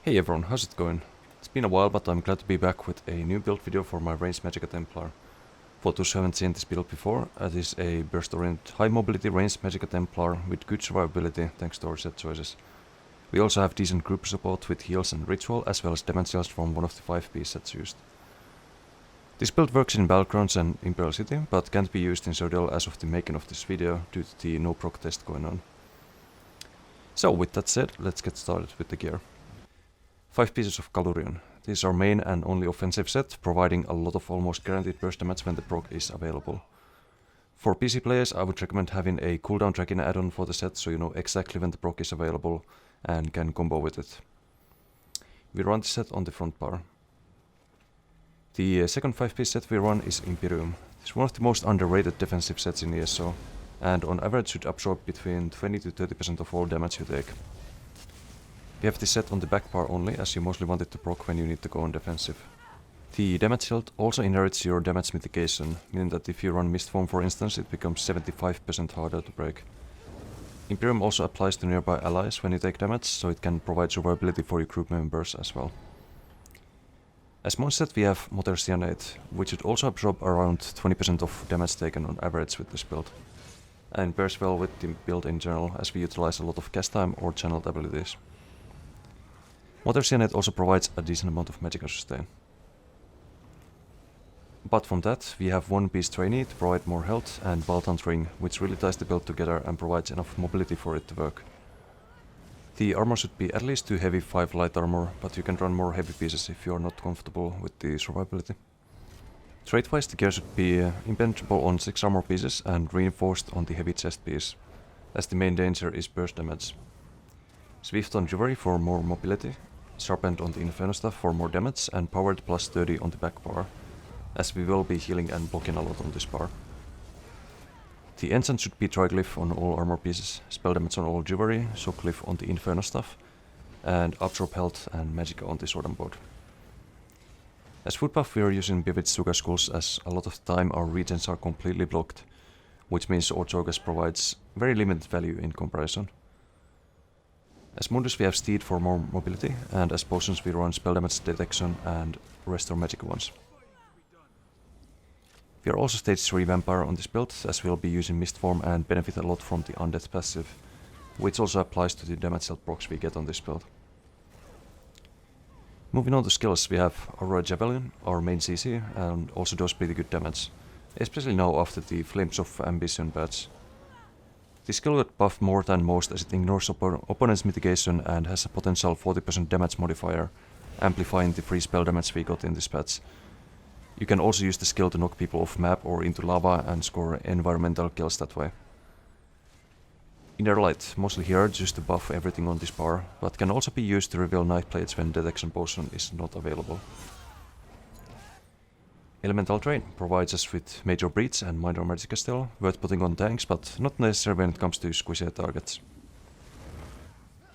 Hey everyone, how's it going? It's been a while, but I'm glad to be back with a new build video for my ranged Magicka Templar. For those who haven't seen this build before, it is a burst-oriented high mobility ranged Magicka Templar with good survivability thanks to our set choices. We also have decent group support with heals and ritual, as well as damage heals from one of the 5-piece sets used. This build works in Battlegrounds and Imperial City, but can't be used in Citadel as of the making of this video due to the no proc test going on. So with that said, let's get started with the gear. 5 pieces of Galurion. This is our main and only offensive set, providing a lot of almost guaranteed burst damage when the proc is available. For PC players, I would recommend having a cooldown tracking add-on for the set so you know exactly when the proc is available and can combo with it. We run the set on the front bar. The second 5-piece set we run is Imperium. It's one of the most underrated defensive sets in ESO, and on average should absorb between 20 to 30% of all damage you take. We have this set on the back bar only, as you mostly want it to proc when you need to go on defensive. The damage shield also inherits your damage mitigation, meaning that if you run Mistform for instance, it becomes 75% harder to break. Imperium also applies to nearby allies when you take damage, so it can provide survivability for your group members as well. As mon set we have Mother Cyanide, which should also absorb around 20% of damage taken on average with this build. And pairs well with the build in general, as we utilize a lot of cast time or channeled abilities. Mother Cyanide also provides a decent amount of Magicka sustain. Apart from that, we have 1-piece trainee to provide more health and Baltan's ring, which really ties the build together and provides enough mobility for it to work. The armor should be at least 2 heavy 5 light armor, but you can run more heavy pieces if you are not comfortable with the survivability. Trait-wise, the gear should be impenetrable on 6 armor pieces and reinforced on the heavy chest piece, as the main danger is burst damage. Swift on jewelry for more mobility, sharpened on the Inferno Staff for more damage, and powered plus 30 on the back bar, as we will be healing and blocking a lot on this bar. The enchant should be Triglyph on all armor pieces, spell damage on all jewelry, Shockglyph on the Inferno Staff, and absorb health and Magicka on the sword and board. As food buff we are using Vivid Sugar Skulls, as a lot of the time our regens are completely blocked, which means Orchogas provides very limited value in comparison. As Mundus we have Steed for more mobility, and as potions we run spell damage detection and restore magic ones. We are also stage 3 vampire on this build, as we will be using Mistform and benefit a lot from the undead passive, which also applies to the damage health procs we get on this build. Moving on to skills, we have Aurora Javelin, our main CC, and also does pretty good damage, especially now after the Flames of Ambition badge. This skill got buffed more than most, as it ignores opponent's mitigation and has a potential 40% damage modifier, amplifying the free spell damage we got in this patch. You can also use the skill to knock people off map or into lava and score environmental kills that way. Inner Light, mostly here just to buff everything on this bar, but can also be used to reveal Night Plates when Detection Potion is not available. Elemental Drain provides us with major breach and minor Magicka still, worth putting on tanks, but not necessary when it comes to squishy targets.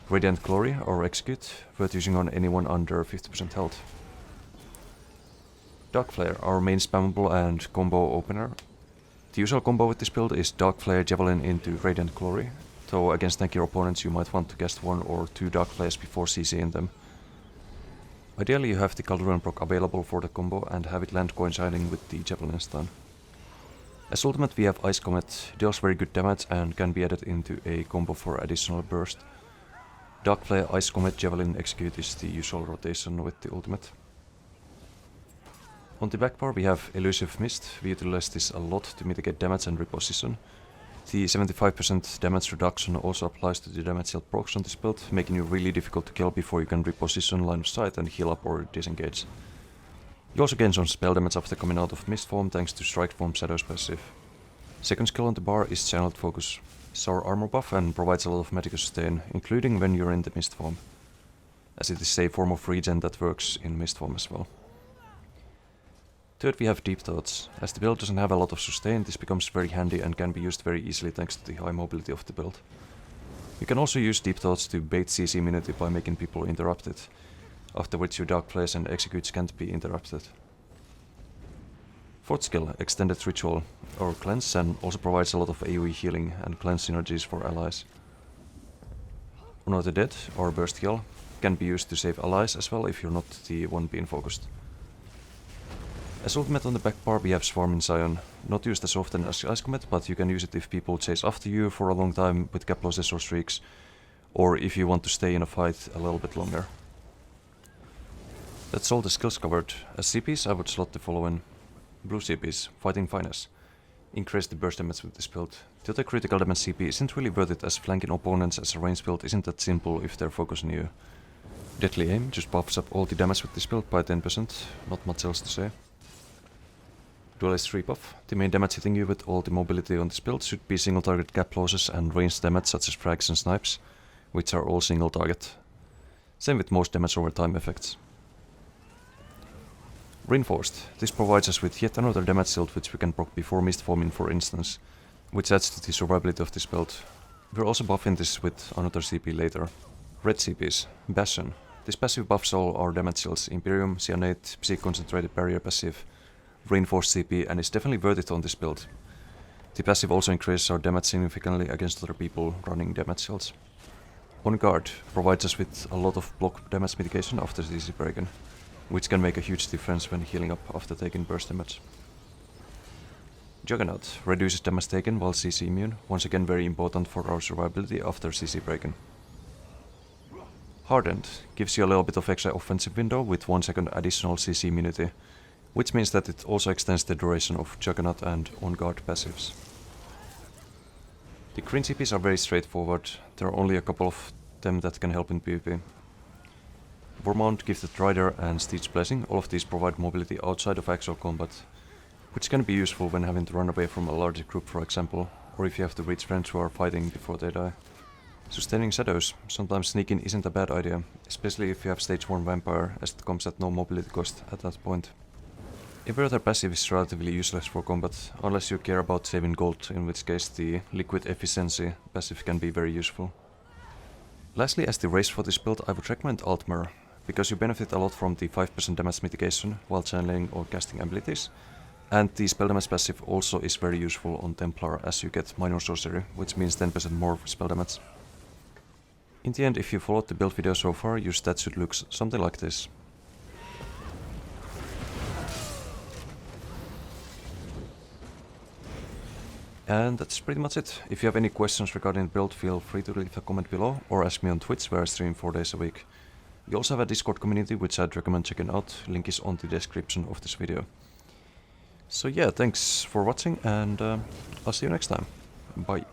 Radiant Glory or Execute, worth using on anyone under 50% health. Dark Flare, our main spammable and combo opener. The usual combo with this build is Dark Flare Javelin into Radiant Glory, though against tankier opponents you might want to cast 1 or 2 Dark Flares before CCing them. Ideally you have the Galurion proc available for the combo and have it land coinciding with the Javelin stun. As ultimate we have Ice Comet, deals very good damage and can be added into a combo for additional burst. Dark Flare, Ice Comet, Javelin, Execute is the usual rotation with the ultimate. On the back bar we have Elusive Mist, we utilize this a lot to mitigate damage and reposition. The 75% damage reduction also applies to the damage health procs on this build, making you really difficult to kill before you can reposition line of sight and heal up or disengage. You also gain some spell damage after coming out of Mistform thanks to Strike Form Shadows passive. Second skill on the bar is Channeled Focus. It's our armor buff and provides a lot of Magicka sustain, including when you're in the Mistform, as it is a form of regen that works in Mistform as well. Third we have Deep Thoughts. As the build doesn't have a lot of sustain, this becomes very handy and can be used very easily thanks to the high mobility of the build. You can also use Deep Thoughts to bait CC immunity by making people interrupted, after which your Dark Flares and Executes can't be interrupted. Fourth skill, Extended Ritual, or Cleanse, and also provides a lot of AoE healing and cleanse synergies for allies. Honor the Dead, or Burst Heal, can be used to save allies as well if you're not the one being focused. As ultimate on the back bar we have Swarm in Zion, not used as often as Ice Comet, but you can use it if people chase after you for a long time with cap losses or streaks, or if you want to stay in a fight a little bit longer. That's all the skills covered. As CPs I would slot the following. Blue CPs, Fighting Finesse. Increase the burst damage with this build. The other critical damage CP isn't really worth it as flanking opponents as a range build isn't that simple if they're focusing you. Deadly Aim just buffs up all the damage with this build by 10%, not much else to say. Duelist rebuff. The main damage hitting you with all the mobility on this build should be single target cap losses and ranged damage such as frags and snipes, which are all single target. Same with most damage over time effects. Reinforced. This provides us with yet another damage shield which we can proc before mist forming for instance, which adds to the survivability of this build. We're also buffing this with another CP later. Red CPs. Bastion. This passive buffs all our damage shields, Imperium, Cyanate, Psych Concentrated Barrier passive, Reinforced CP, and is definitely worth it on this build. The passive also increases our damage significantly against other people running damage shields. On Guard provides us with a lot of block damage mitigation after CC break-in, which can make a huge difference when healing up after taking burst damage. Juggernaut reduces damage taken while CC immune, once again very important for our survivability after CC break-in. Hardened gives you a little bit of extra offensive window with 1 second additional CC immunity, which means that it also extends the duration of Juggernaut and On Guard passives. The green CPs are very straightforward, there are only a couple of them that can help in PvP. Warmount, Gifted Rider and Stitch Blessing, all of these provide mobility outside of actual combat, which can be useful when having to run away from a larger group for example, or if you have to reach friends who are fighting before they die. Sustaining Shadows, sometimes sneaking isn't a bad idea, especially if you have stage 1 Vampire as it comes at no mobility cost at that point. Every other passive is relatively useless for combat, unless you care about saving gold, in which case the Liquid Efficiency passive can be very useful. Lastly, as the race for this build I would recommend Altmer, because you benefit a lot from the 5% damage mitigation while channeling or casting abilities, and the spell damage passive also is very useful on Templar as you get minor sorcery, which means 10% more spell damage. In the end, if you followed the build video so far, your stats should look something like this. And that's pretty much it. If you have any questions regarding the build, feel free to leave a comment below or ask me on Twitch where I stream 4 days a week. We also have a Discord community which I'd recommend checking out, link is on the description of this video. So yeah, thanks for watching and I'll see you next time. Bye.